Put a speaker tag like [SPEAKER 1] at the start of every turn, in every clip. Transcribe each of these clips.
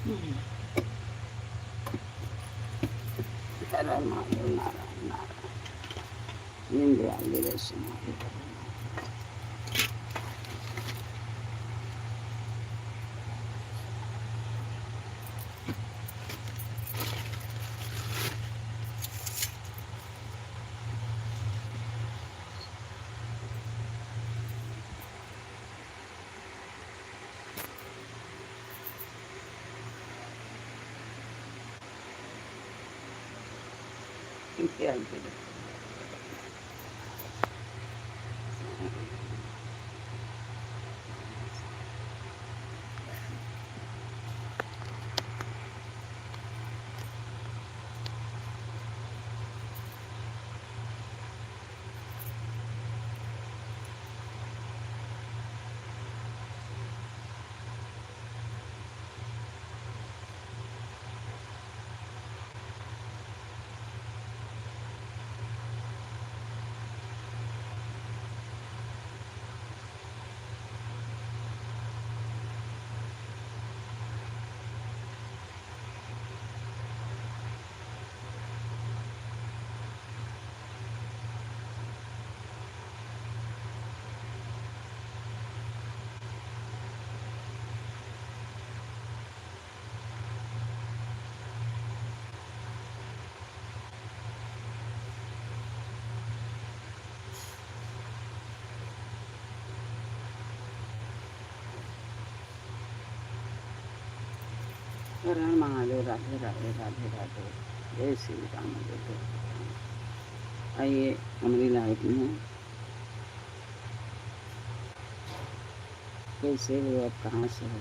[SPEAKER 1] हर हर महादेव नारायण नारायण दीनदयाल दर्शन इत्यादि हर हर महादेव राधे राधे राधे राधे जय श्री राम जय जय राम। आइए हमारी लाइफ में कैसे हो, आप कहाँ से हो,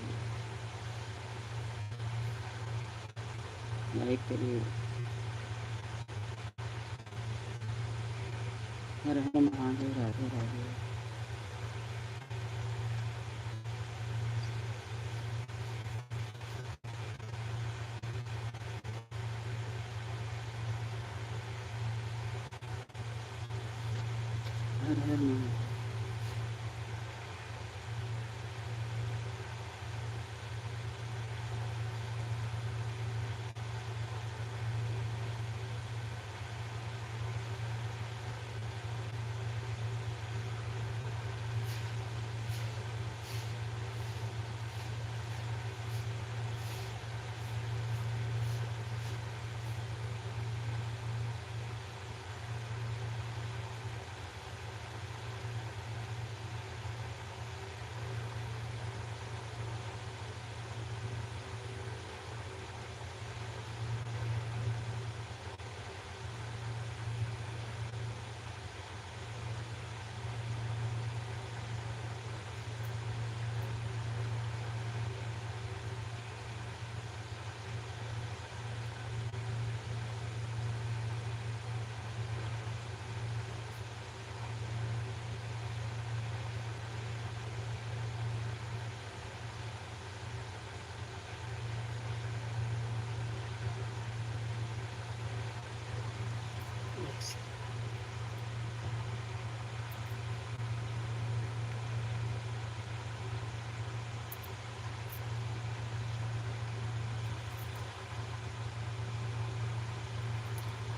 [SPEAKER 1] लाइक करिए। हर हर महादेव राधे राधे। हर हर महादेव।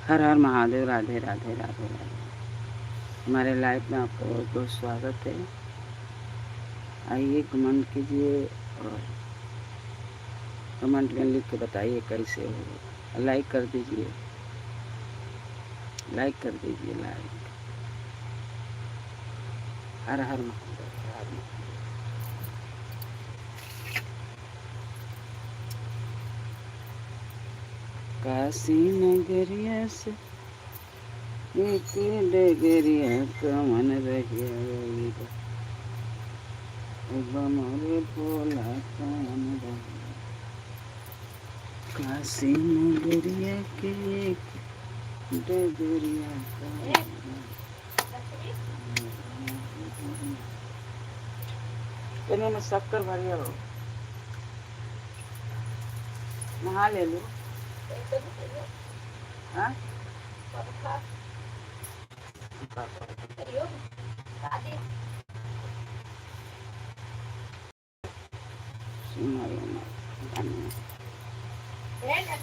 [SPEAKER 1] हर हर महादेव राधे राधे राधे राधे। हमारे लाइफ में आपका बहुत बहुत स्वागत है। आइए कमेंट कीजिए और कमेंट में लिख के बताइए कैसे हो। लाइक कर दीजिए, लाइक कर दीजिए, लाइक। हर हर महादेव हर हर महादेव। काशी नगरिया से एक डगरिया कमन रहिया मोरे भोला कमन रहिया। काशी नगरिया के एक डगरिया कमन रहिया। में शक्कर भरिया हो, नहा ले लो। हाँ? सुना हर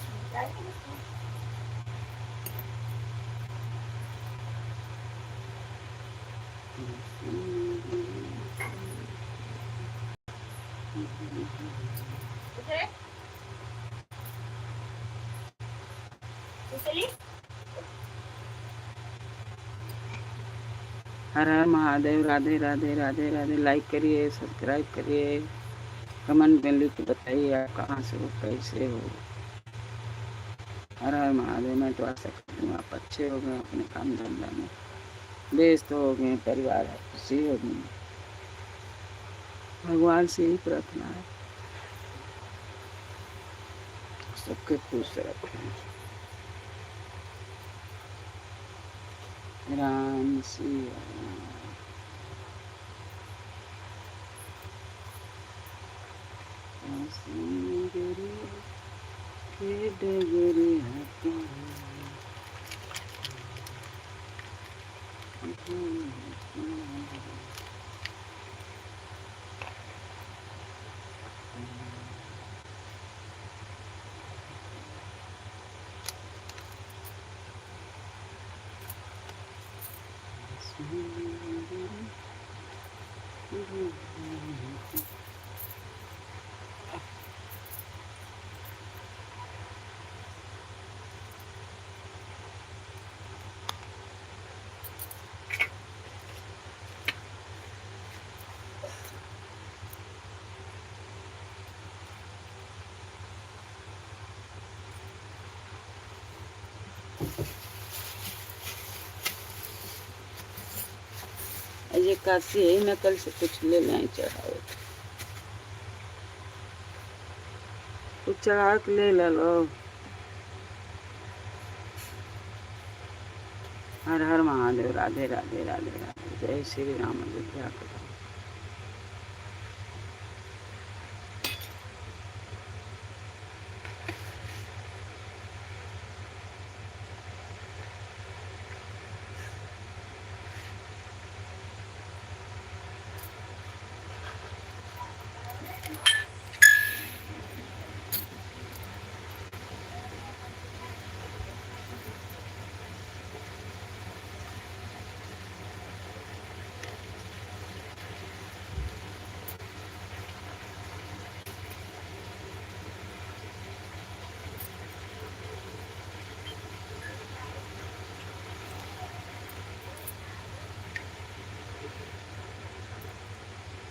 [SPEAKER 1] हर महादेव। राधे राधे राधे राधे। लाइक करिए, सब्सक्राइब करिए, कमेंट में लिख के बताइए आप कहाँ से हो, कैसे हो। हर हर महादेव। मैं तो आशा करती हूँ आप अच्छे हो गए, अपने काम धंधा में व्यस्त हो गए, परिवार खुशी हो गई। भगवान से ही प्रार्थना है सबके खुश रखें। राम सिया के डगरे ये काशी है, मैं कल से कुछ ले नहीं चढ़ाओ, कुछ चढ़ा के ले लो। हर हर महादेव। राधे राधे राधे राधे। जय श्री राम। अयोध्या को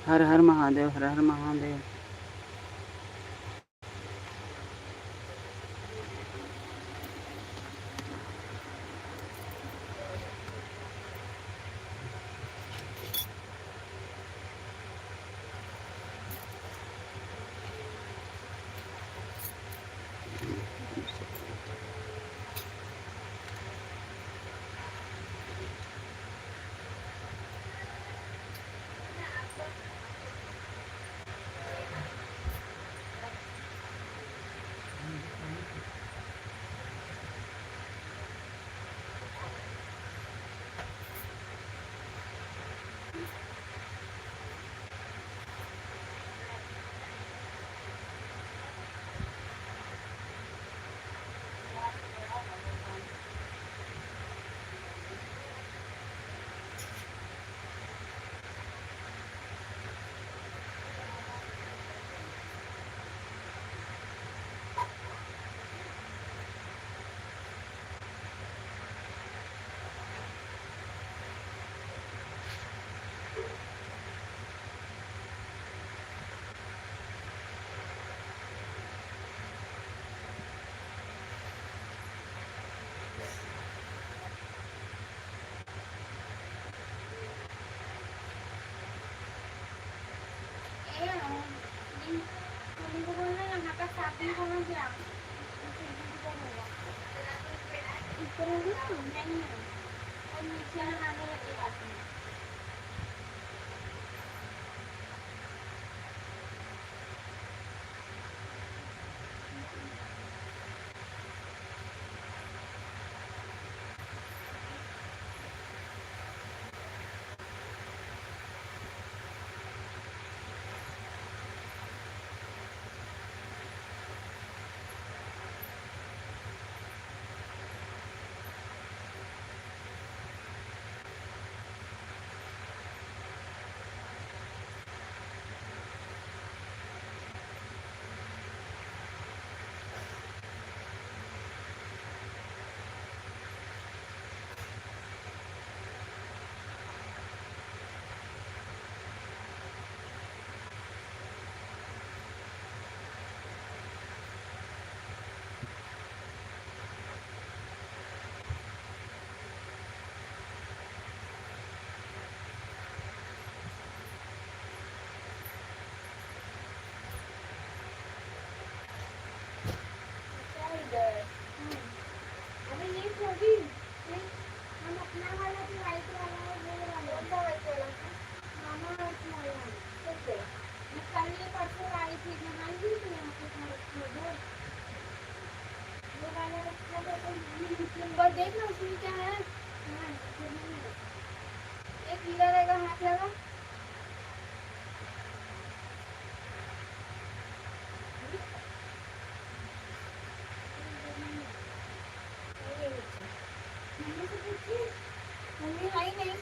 [SPEAKER 1] हर हर महादेव। हर हर महादेव।
[SPEAKER 2] देखना उसमें क्या है। एक हीरा रहेगा, हाथ लगा। मम्मी से पूछिए, मम्मी है ही नहीं।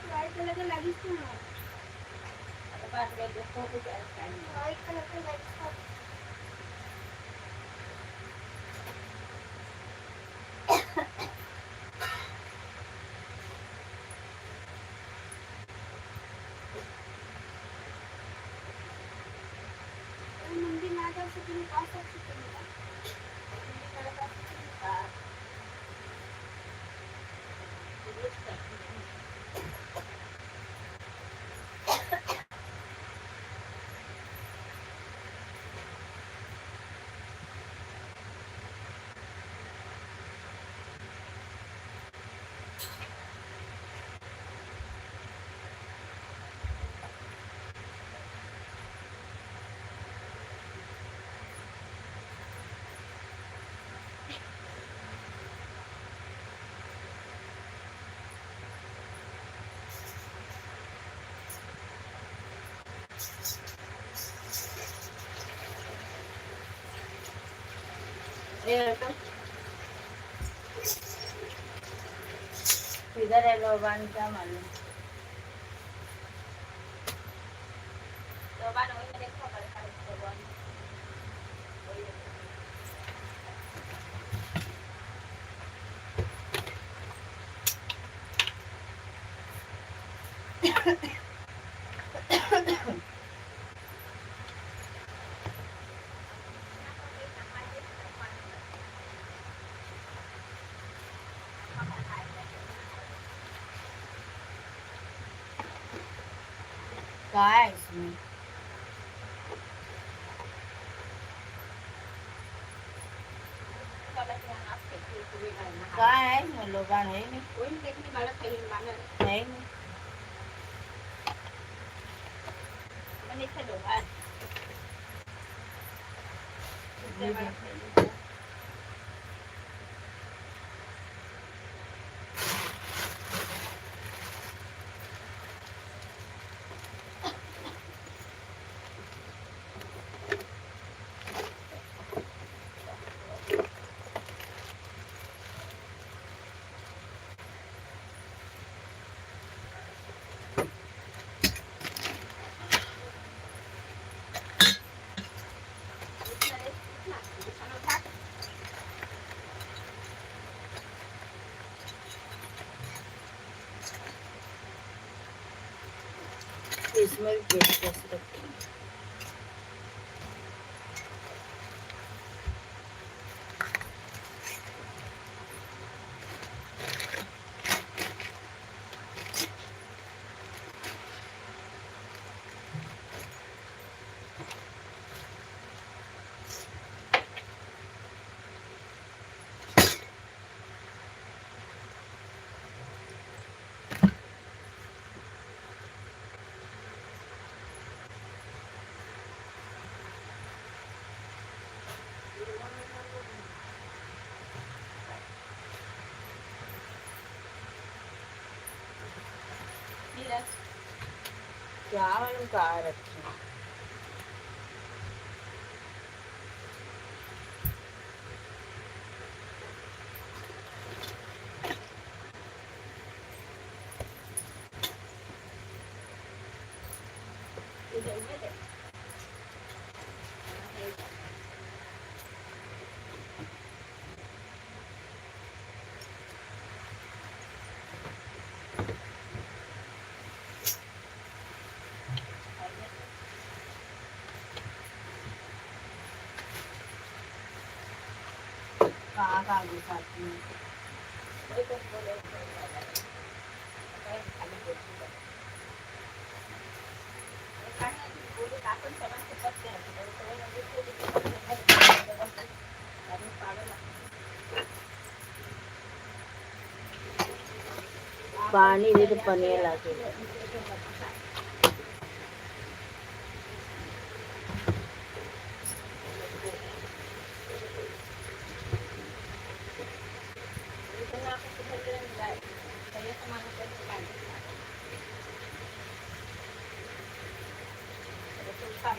[SPEAKER 2] व्हाइट कलर का लैगिंग्स क्यों है? व्हाइट कलर का लैगिंग्स मंदिर ना जा सके आ सकते
[SPEAKER 1] इधर है लोबान क्या मालूम लोबान वही में देखो पर लोबान क्या है इसमें
[SPEAKER 2] काय आहे म्हणलो बाण आहे नाही इसमें भी पेस्ट रखी क्या मालूम कहाँ रखी कहाँ कहाँ घुसाती हूँ पानी दे तो पनीर लाके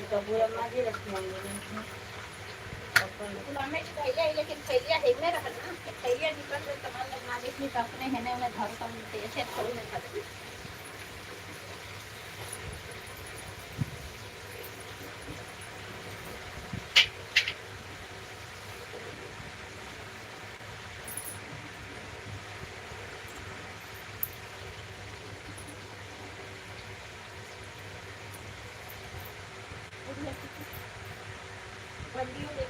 [SPEAKER 2] तो पूरा माजी रखी होंगी
[SPEAKER 3] लेकिन थैलिया है में रहल ना थैलिया निकल गई तो मान लो ना देखनी तो अपने है ना घर का मिलते ऐसे थोड़ी ना खाती बंदी हो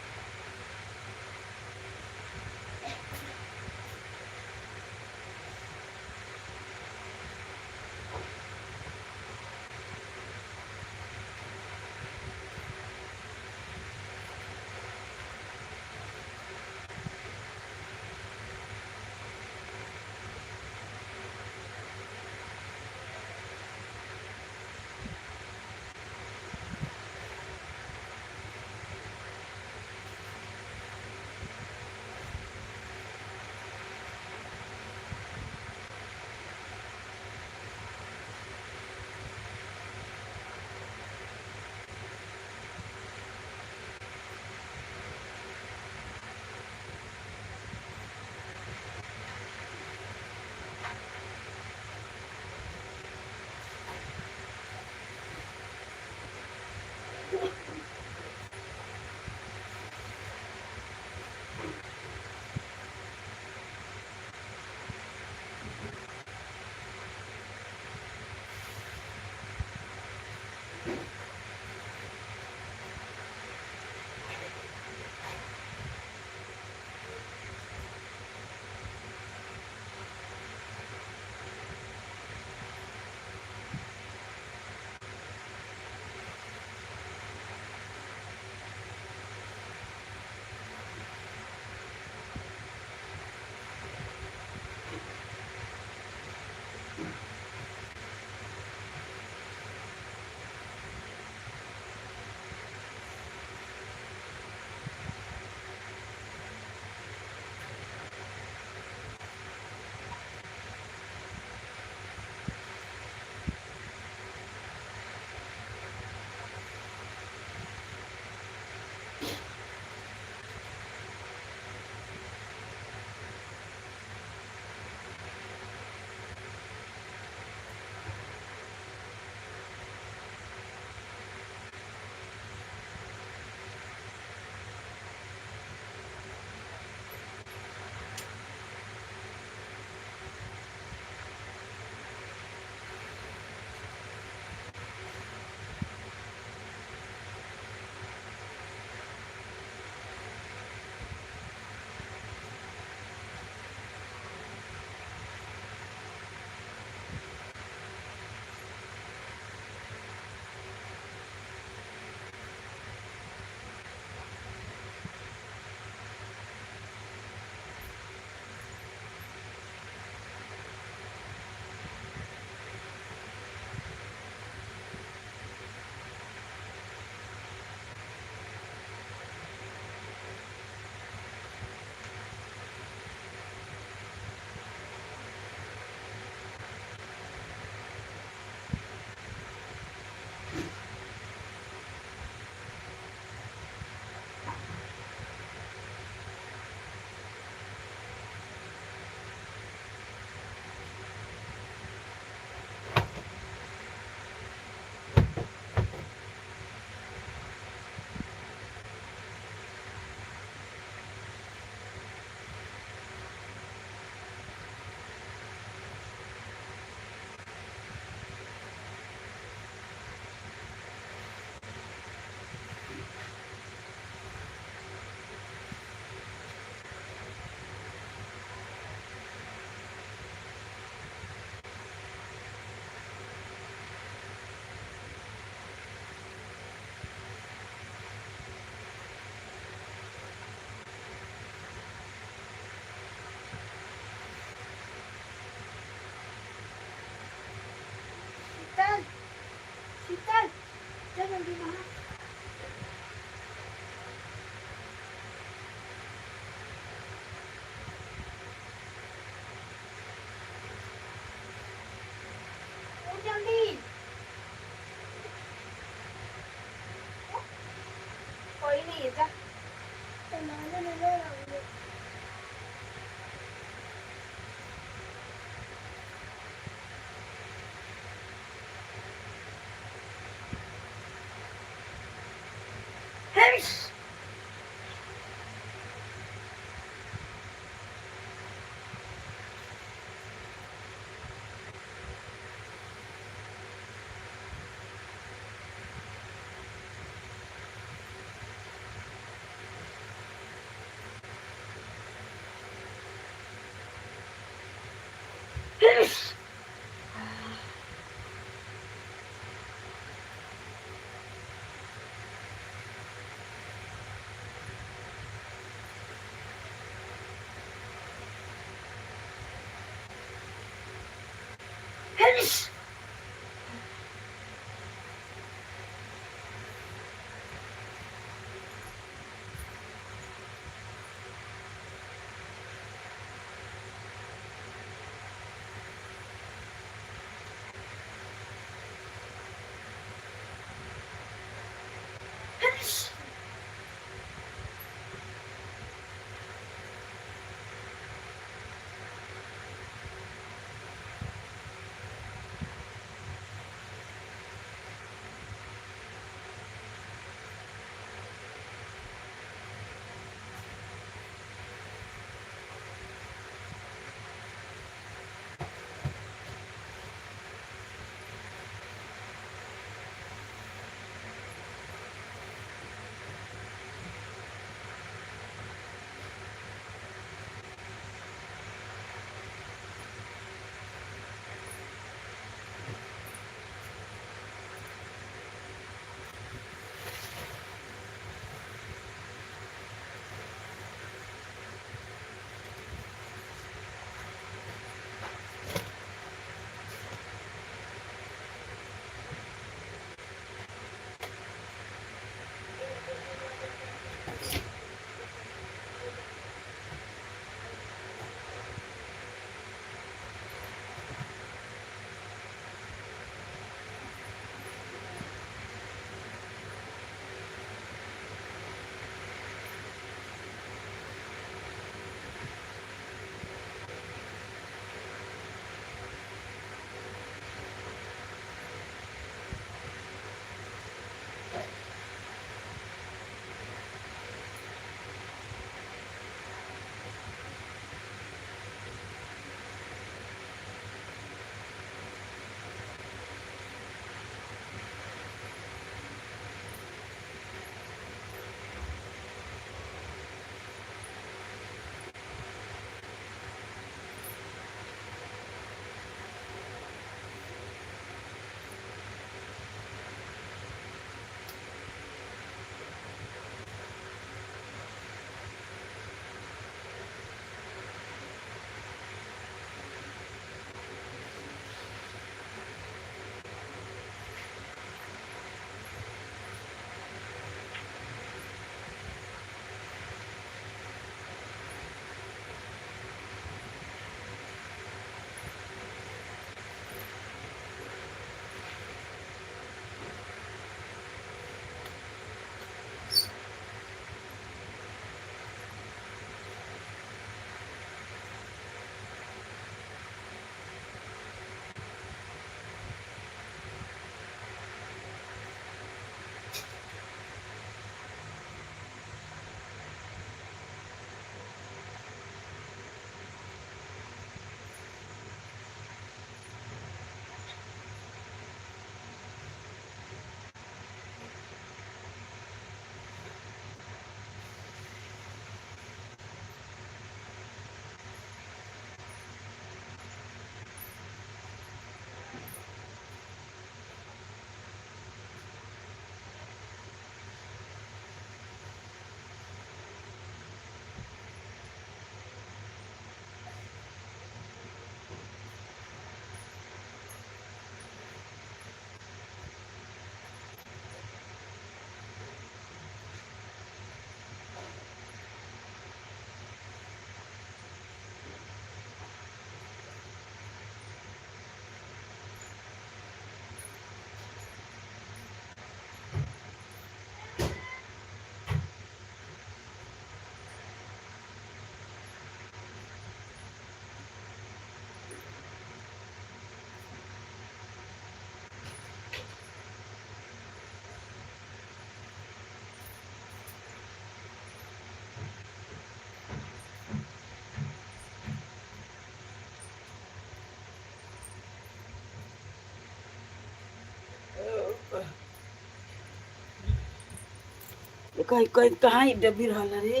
[SPEAKER 1] कहीं कहीं कहाँ ही डब्बी रहला रे?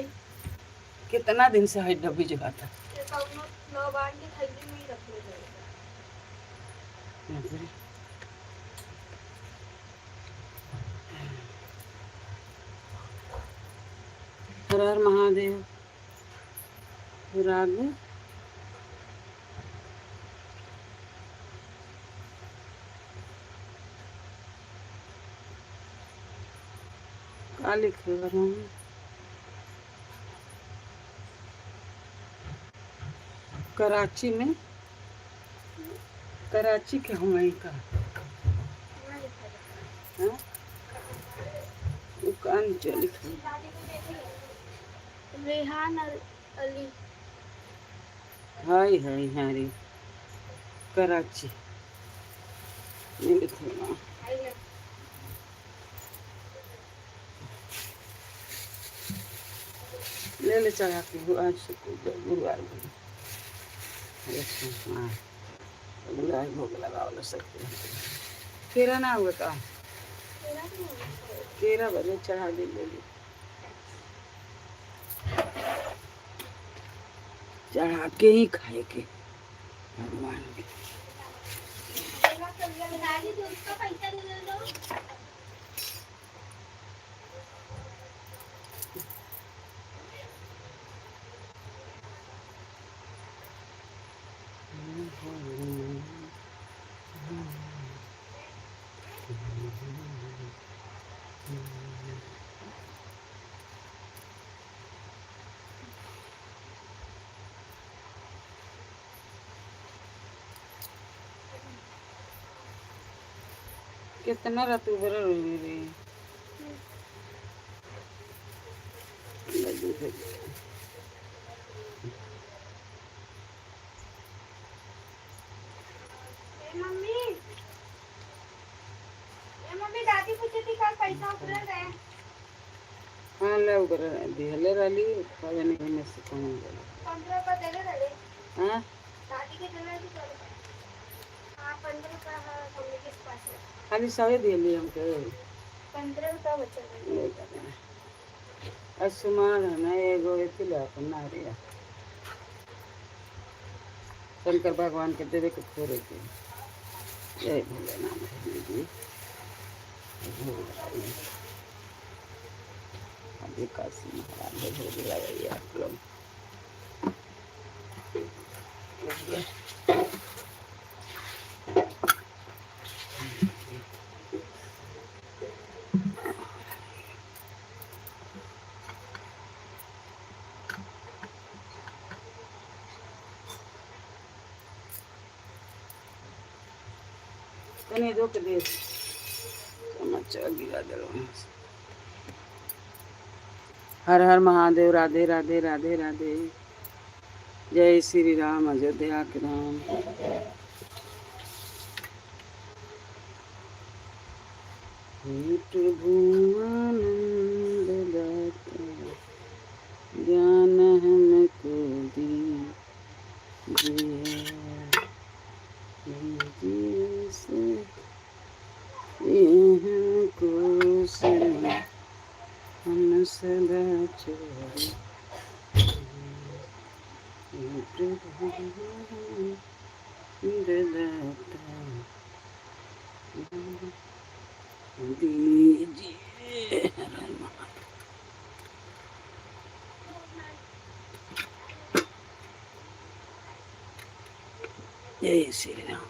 [SPEAKER 1] कितना दिन से है डब्बी जो था?
[SPEAKER 2] ये कौनो लौबान की थैली में ही रखले जाएगा।
[SPEAKER 1] हर हर महादेव। फिर आगे का लिखेगा मम्मी? कराची में, कराची के हूँ वहीं का।
[SPEAKER 2] यहाँ लिखा है।
[SPEAKER 1] हाँ दुकान जो लिखा है।
[SPEAKER 2] दादी को देखिए, रेहान अली।
[SPEAKER 1] हाय हाय हाय कराची में लिखेगा। ले ले चढ़ा के आज से गुरुवार को। अच्छा हाँ गुरुवार भोग लगाओ लो सकते हैं। केरा ना हुआ था, केरा भले चढ़ा दे ले ली। चढ़ा के ही खाए के भगवान के।
[SPEAKER 3] दादी दूध का पैसा दे दो।
[SPEAKER 1] कितना रात उबर रे लड्डू है।
[SPEAKER 2] मम्मी दादी पूछी थी कल पैसा उतर गए।
[SPEAKER 1] हाँ ले उबर दिहले रही पता नहीं में से कौन गया।
[SPEAKER 2] 15 का दे रहे।
[SPEAKER 1] हाँ
[SPEAKER 2] दादी के देना थी कल। हाँ 15 का मम्मी के पास है।
[SPEAKER 1] खाली सवे दिहली हमके
[SPEAKER 2] 15 का बचा है।
[SPEAKER 1] असुमान है ना एगो एथी ला अपन नारिया शंकर भगवान के देवे के थोड़े के। जय भोलेनाथ जी अभी काशी महाराज भोग लगाइए आप लोग। कने दो के दे चम्मच गिरा दे। हर हर महादेव राधे राधे राधे राधे। जय श्री राम अयोध्या के राम। भुवनानंद दाता ज्ञान हमको दीजिए हम सदा चोरी दीजिए। जय श्री राम।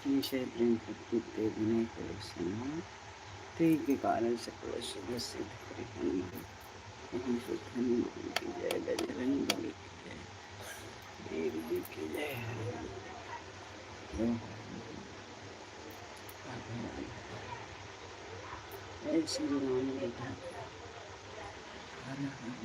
[SPEAKER 1] निशय प्रेम प्रत्युत्ते विनय करो ते के कारण सकल शुभ सिद्ध करे हनुमान। हम शुद्ध हनुमान की जय बजरंग बली की जय देव जी की जय। जय श्री राम बेटा हर हर।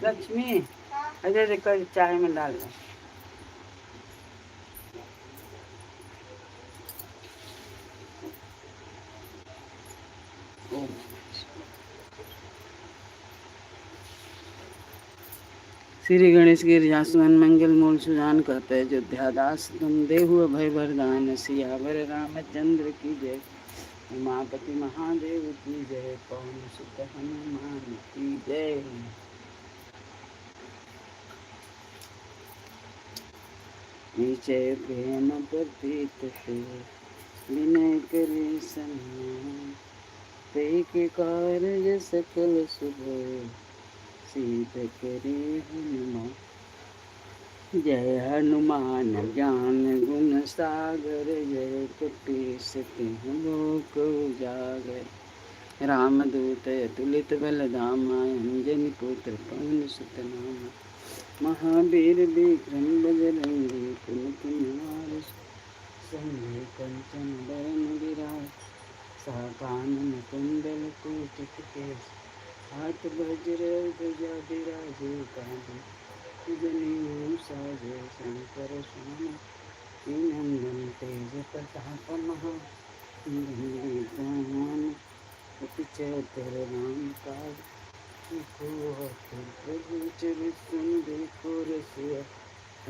[SPEAKER 1] लक्ष्मी,
[SPEAKER 2] हाँ
[SPEAKER 1] अजय देखो चाय में डाल दो। ओ, श्री गणेश गिर जासुवन मंगल मूल सुजान कहते अयोध्या दास तुम देहु अभय वरदान सियावर रामचंद्र की जय। उमापति महादेव की जय। पवन सुत हनुमान की जय। निचय प्रेम प्रतीत थे विनय करे सन्मान ते के कार्य सकल शुभ सिद्ध करे हनुमान। जय हनुमान ज्ञान गुण सागर जय कपीस तिहुँ लोक उजागर। रामदूत अतुलित बल धामा अंजनी पुत्र पवन सुत नामा। महावीर विक्रम बजरंगी कुमति निवार संजय कंचन बरन विराज। कानन कुंडल कुंचित केश हाथ वज्र ध्वजा विराजे कांधे जनेऊ साजे शंकर सुमन नंदन तेज प्रताप महा अति चतुर राम काज प्रभु चरित्र देखो रसिया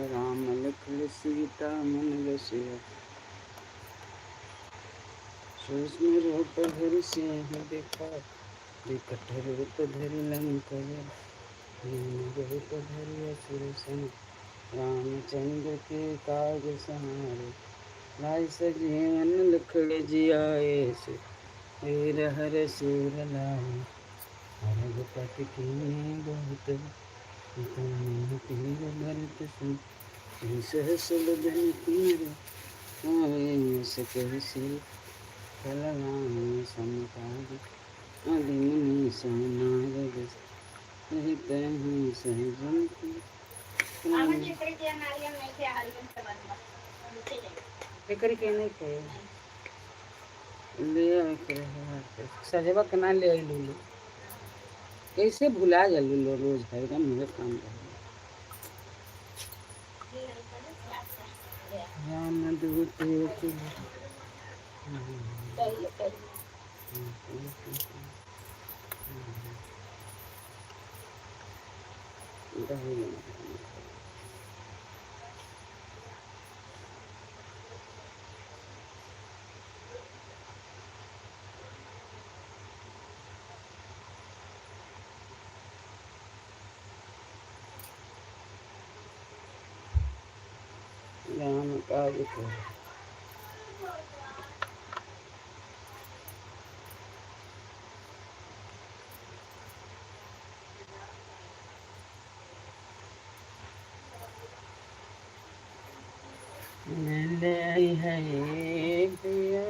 [SPEAKER 1] राम लखन सीता मन रसिया। सूक्ष्म रूप धरि सिंह देखा विकट रूप धरि लंका रूप धरि असुर सन रामचंद्र के काज सहारे। लाए सजीवन लखन जियाए से वीर हर सिर लाए। रघुपति कीन्ही बहुत तीर भरत सुन सहस बदन तीर आए सकल से फलवान समकाल आदिमुनि नारद सहित हैं सहजन
[SPEAKER 3] आवाज इकडे त्या नारियल नाही ते हरिओम बनवा नीचे जाईल
[SPEAKER 1] एकरी के नहीं थे ले सजवा के ना ले आई लूलू कैसे भुला जा लूलू रोज हरदम मुझे काम कर राम दूत राम काज को ले आई है पिया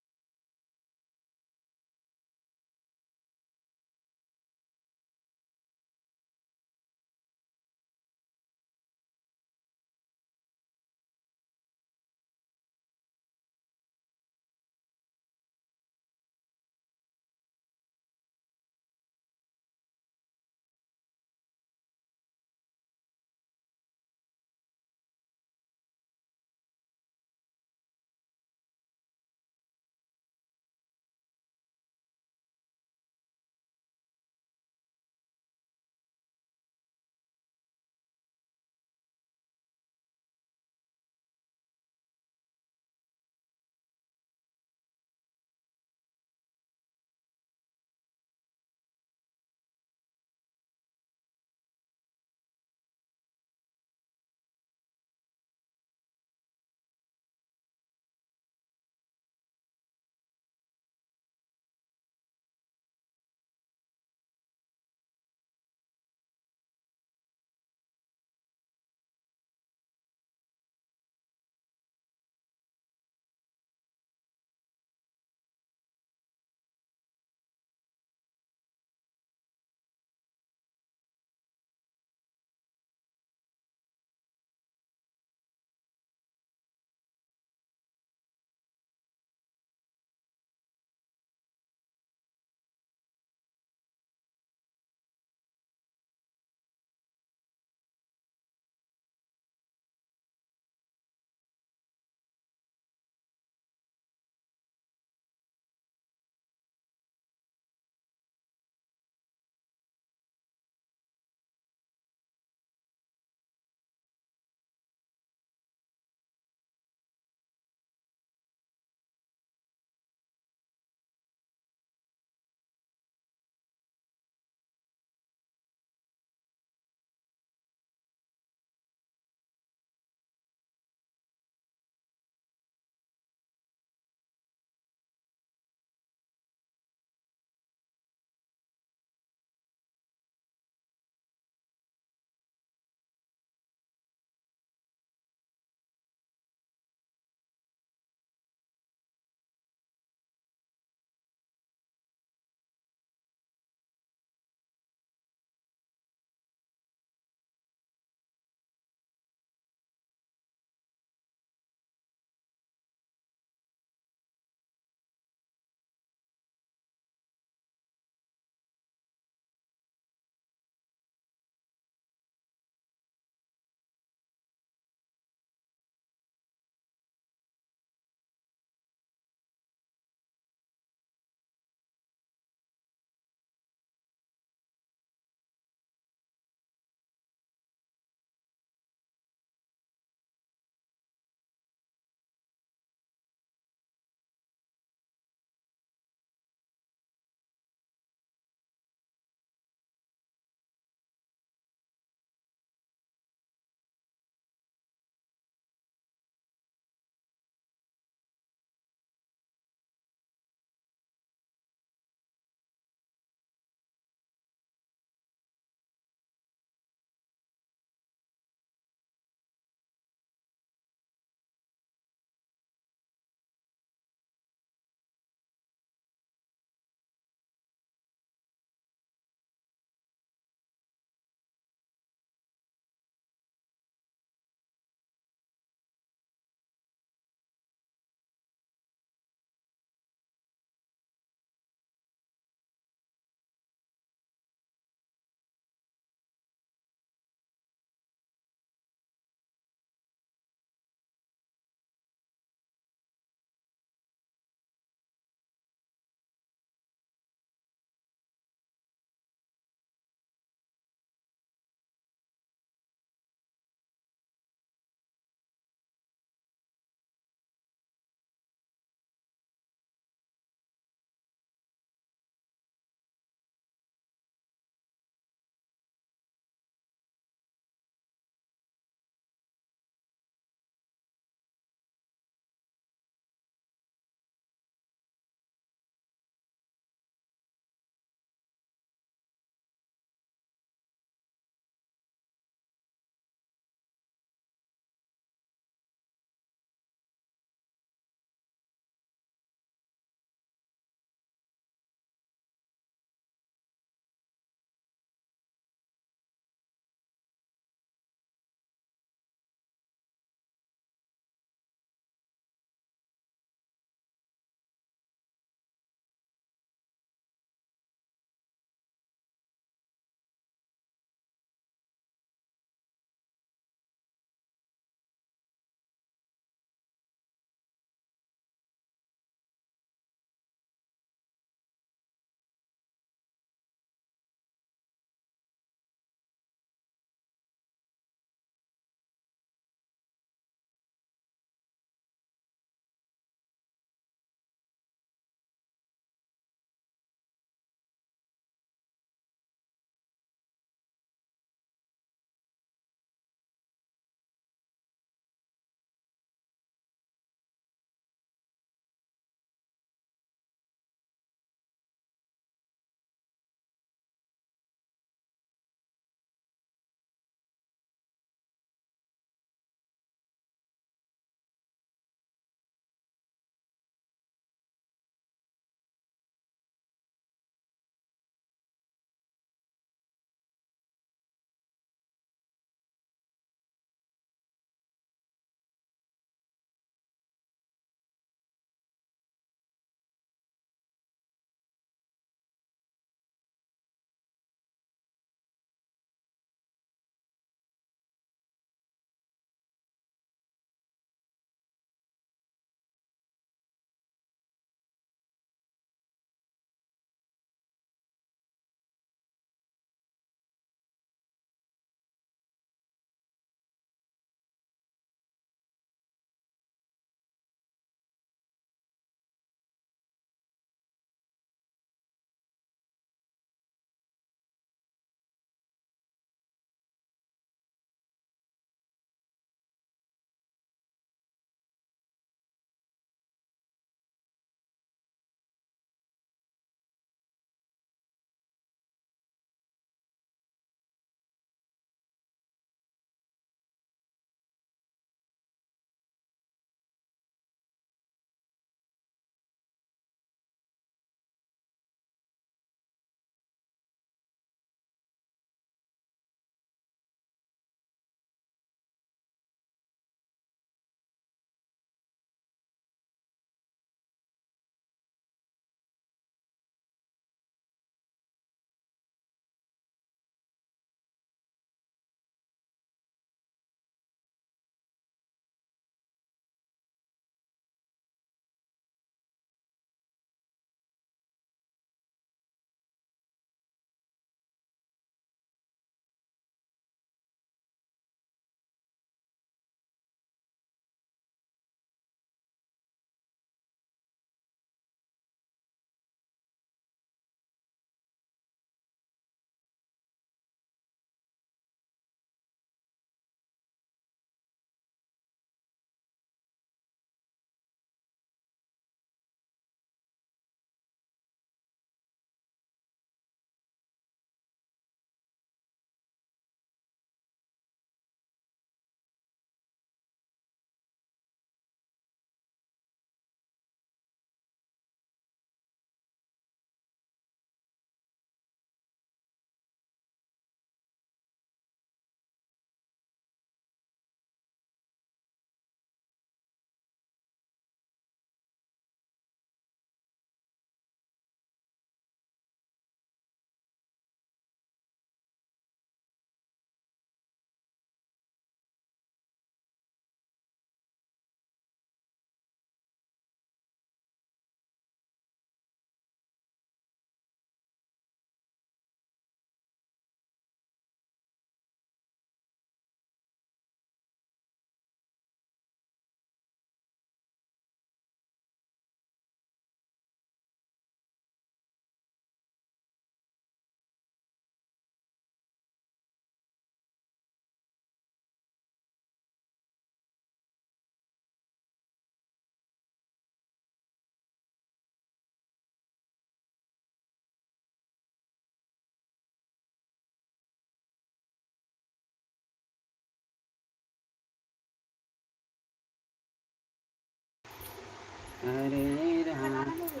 [SPEAKER 1] हरे राम
[SPEAKER 2] बनाना नहीं है।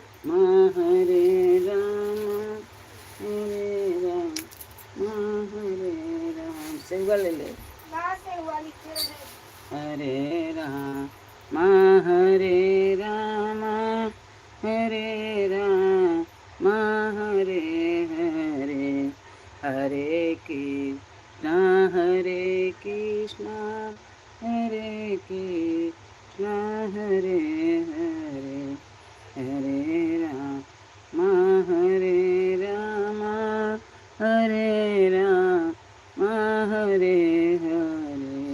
[SPEAKER 1] हरे राम हरे राम हरे राम। सेवा ले ले।
[SPEAKER 2] वहाँ से हुआ लिखे रहे।
[SPEAKER 1] हरे राम हरे राम हरे राम हरे हरे हरे कृष्णा हरे कृष्णा हरे कृष्णा हरे हरे हरे राम हरे राम हरे राम हरे हरे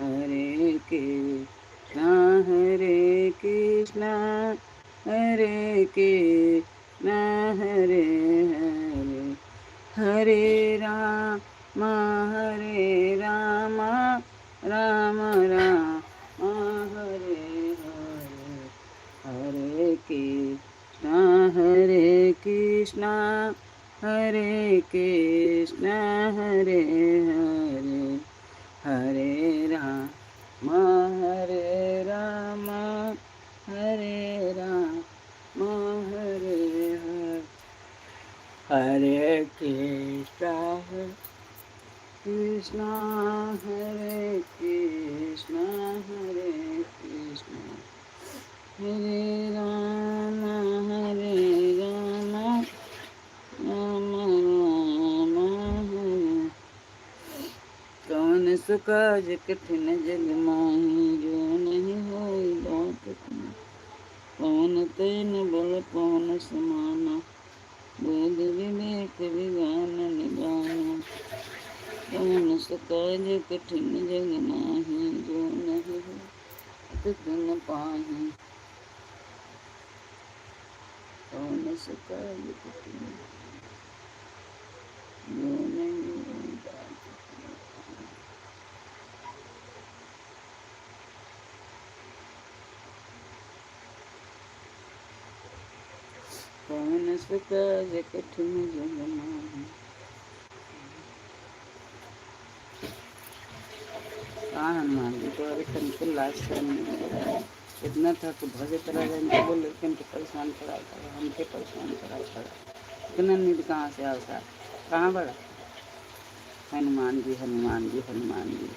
[SPEAKER 1] हरे कृष्णा हरे कृष्णा हरे कृष्णा हरे हरे हरे राम हरे राम राम राम हरे हरे हरे कृष्णा हरे कृष्णा हरे कृष्णा हरे हरे हरे राम हरे राम हरे राम हरे हरे हरे कृष्णा कृष्णा हरे कृष्णा हरे कृष्णा हरे राम राम राम हरे। कौन सुकाज कठिन जग माही जो नहीं होई बहुत कठिन। पवन तैन बल पवन समाना वेद विवेक विज्ञान निदाना। कौन सुकाज कठिन जग माही जो नहीं हो कठिन पाही। कौन सुकाज कठिन जो नहीं हो कौन सुकाज कठिन जग माही। हाँ हनुमान जी तो अरे तनिको लाज शर्म नहीं है। इतना था तो भजत राजा इनको बोल लेकिन तो परेशान करा था हमके परेशान करा था। इतना नींद कहाँ से आता। कहाँ बड़ा हनुमान जी हनुमान जी हनुमान जी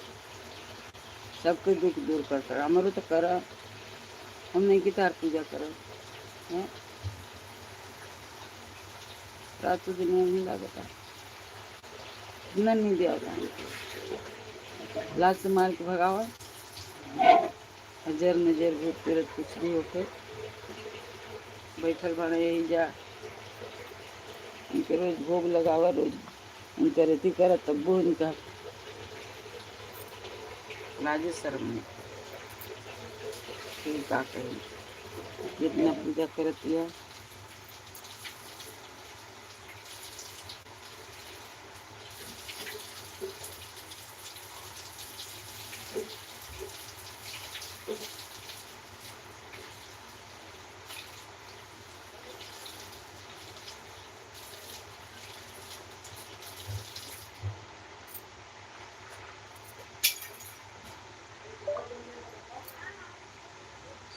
[SPEAKER 1] सबके दुख दूर करता। हमारो तो करा हम नहीं की तार पूजा करो हैं। रात तो दिन में नहीं लगता। इतना नींद आता लाज से मार के भगावा। अजर नजर भूत प्रेत कुछ भी होके बैठल बड़ा यही जा उनके रोज भोग लगावा रोज उनका रेती करा तब वो उनका लाजे शर्म नहीं। फिर का कही जितना पूजा करती है।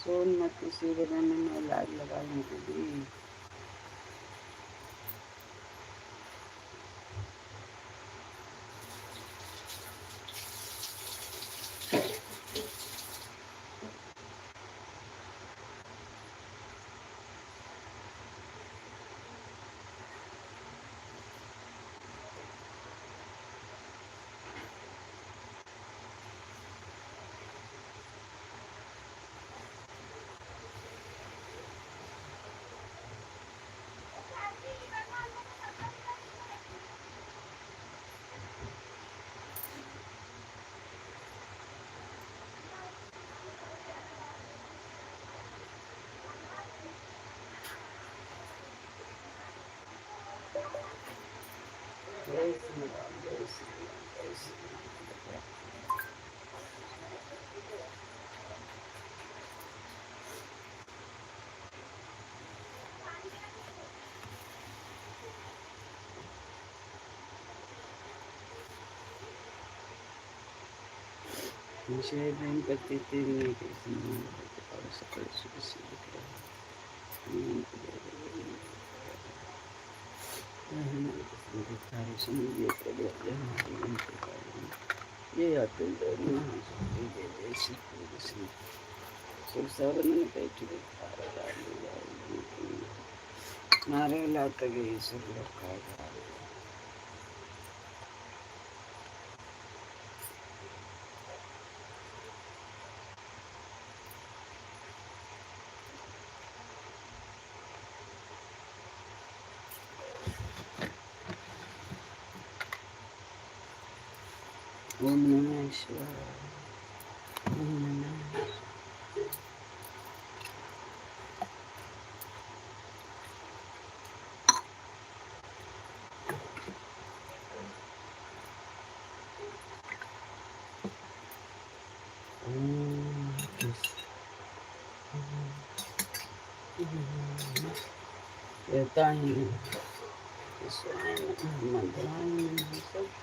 [SPEAKER 1] सोन मत किसी बनाने में लाज लगाने के लिए। जय श्री राम जय श्री राम जय श्री राम। विषय नहीं करती तेरी नहीं कैसी सकल सुख सिद्ध करे अनंत तारे समझे प्रभु हमारे मन के कारण ये अतुल महाशक्ति जय जय श्री प्रभु श्री सुरसावन में बैठी नारे लात गई सब रखा ओम नमः शिवाय ओम नमः देवता ही मंत्रालय सब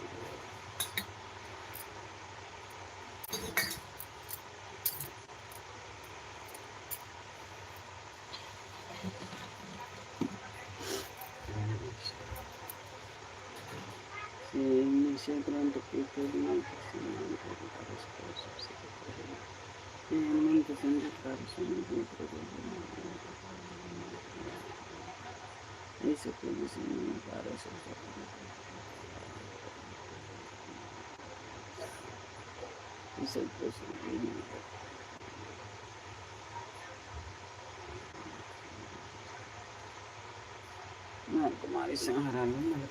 [SPEAKER 1] ग्रंथ के मंत्र संगीतकार ऐसे कोई मैं तुम्हारी संहारा लूँ मैं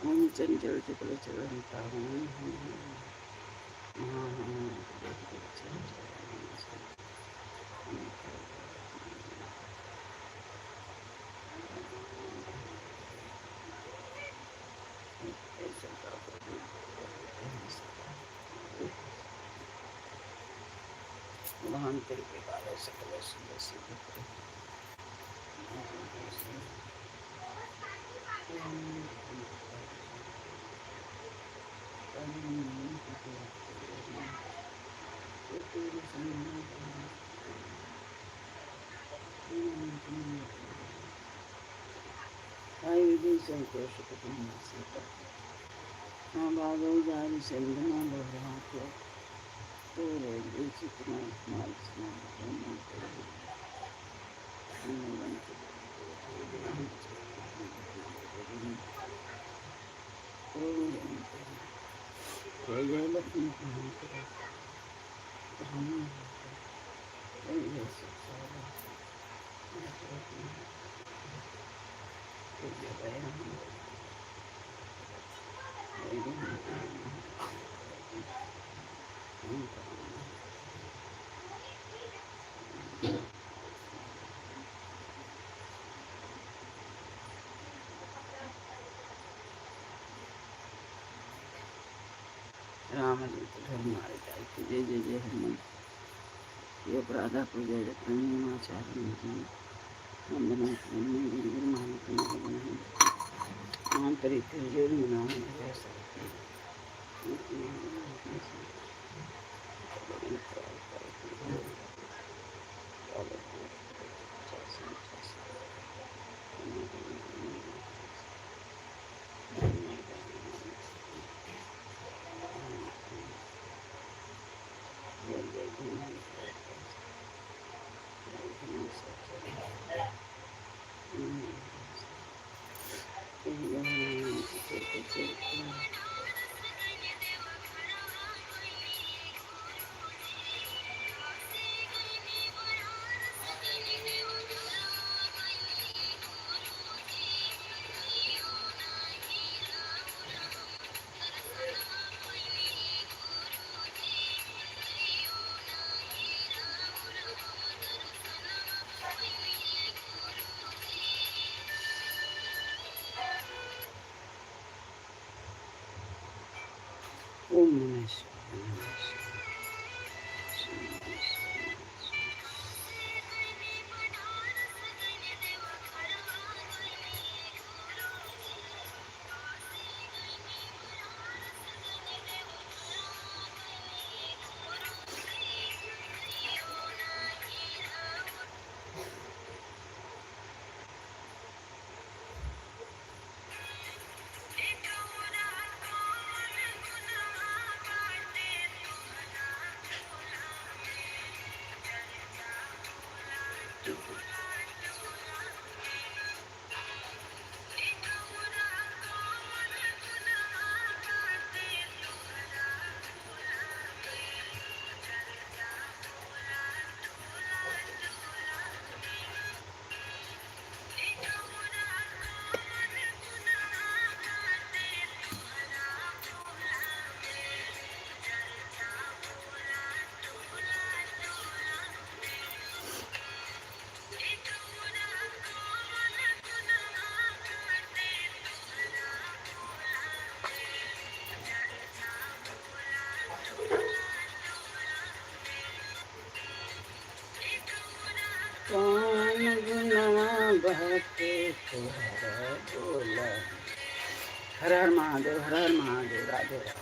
[SPEAKER 1] ओम चंचल चक्र चलता हूँ महान तरीके का सकल सुंदर सिद्ध संतोष बादल जारी संगमा बढ़ा के तो चितना माल राम धर्म जय जय जय हनुमान ये अपराधा को जय जय प्रणीमाचार्य वंदना गुरु महान नाम परिचय जय नाम कौन गुना बहते तुम्हारा बोला। हर हर महादेव, हर हर महादेव, राधे राधे।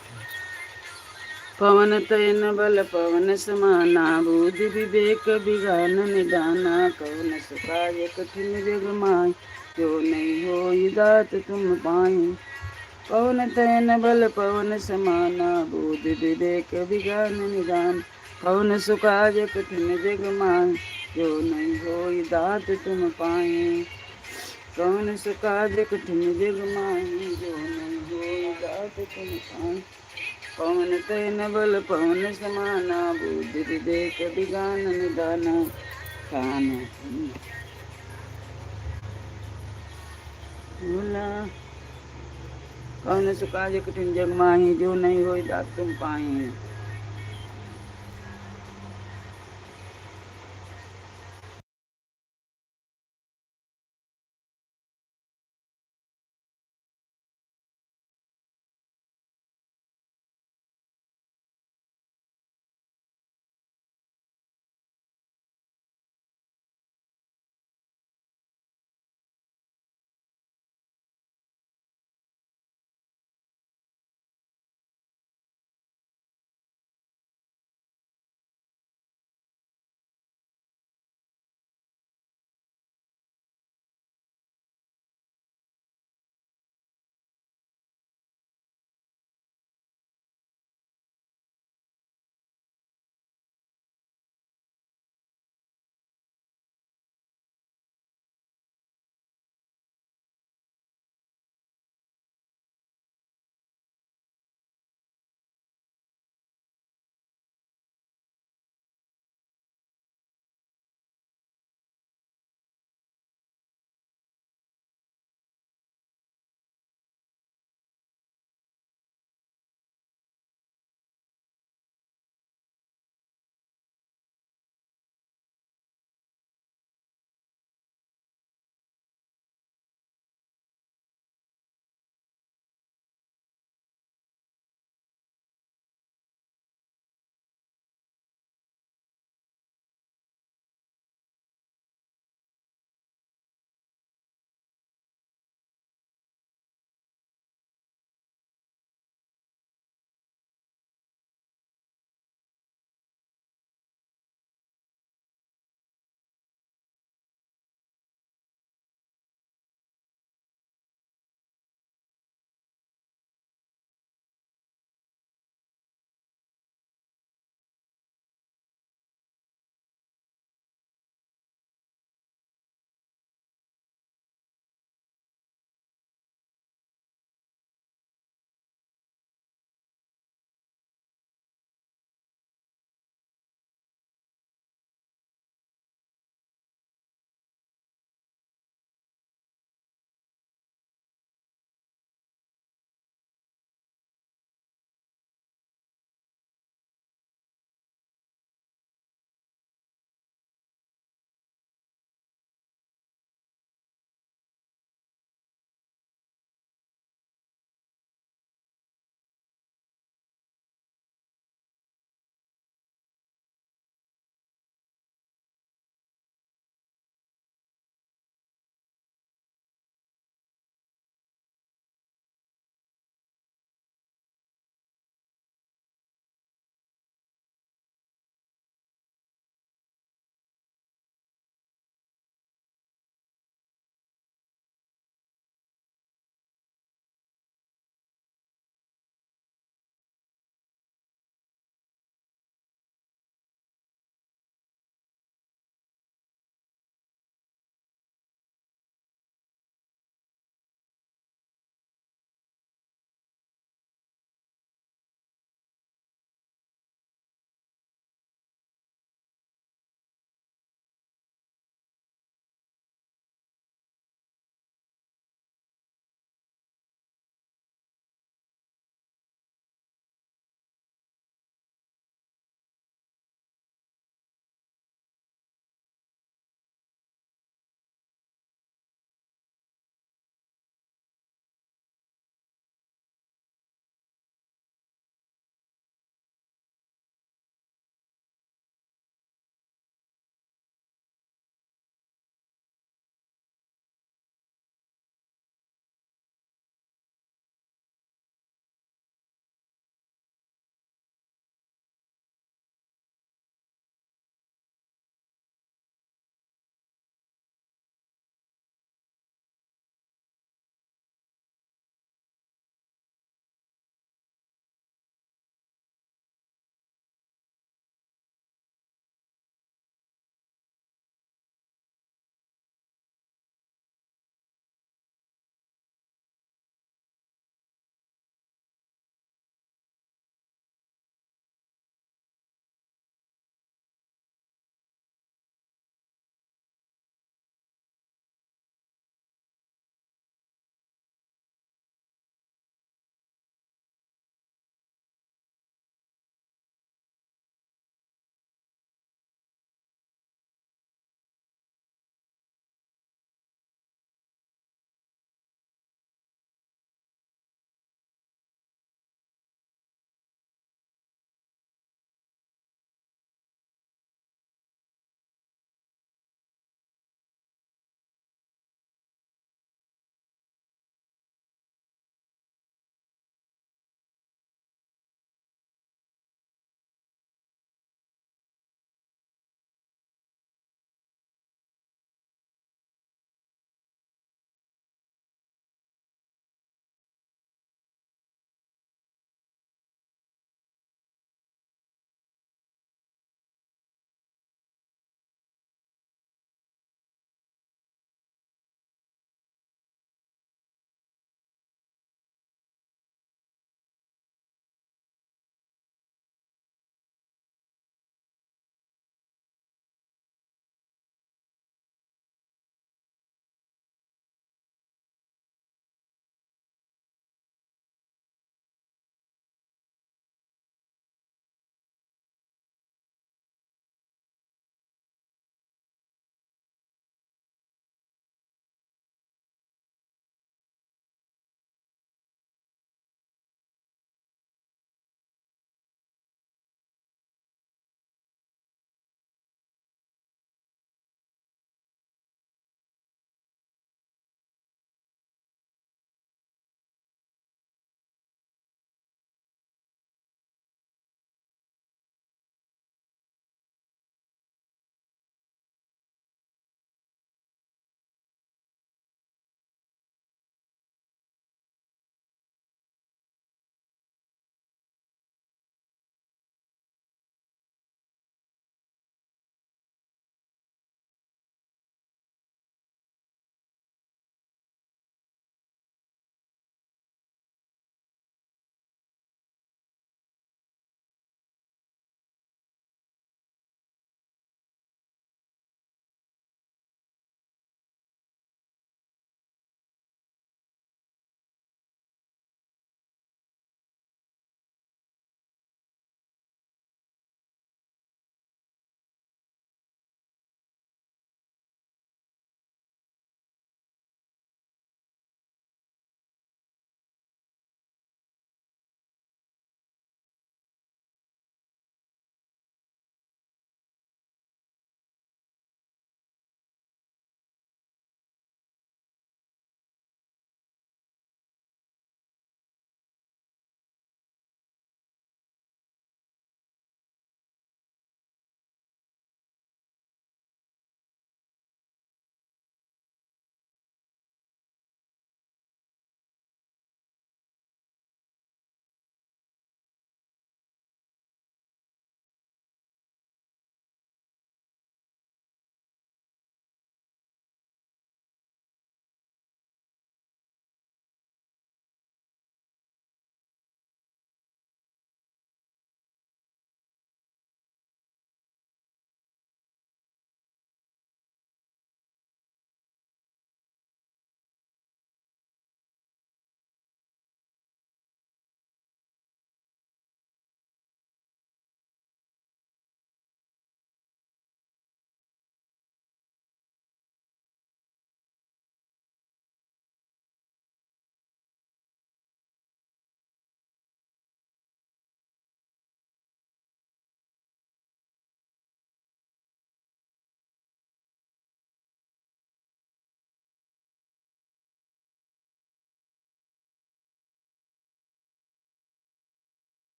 [SPEAKER 1] पवन तयन बल पवन समाना, बुद्धि विवेक विज्ञान निदाना। कवन सुखाय कठिन जग माय, जो नहीं हो दात तुम पाए। पवन तयन बल पवन समाना, बुद्धि विवेक विज्ञान निदान। पवन सुखाय कठिन जग माय, जो नहीं हो दात तुम पाए। कौन सुकाज कठिन जग माही, जो नहीं हो दात तुम पाए। पवन तयन बल पवन समाना, बुद्धि विवेक विज्ञान निदाना। खान भोला। कौन सुकाज कठिन जग माही, जो नहीं हो दात तुम पाए।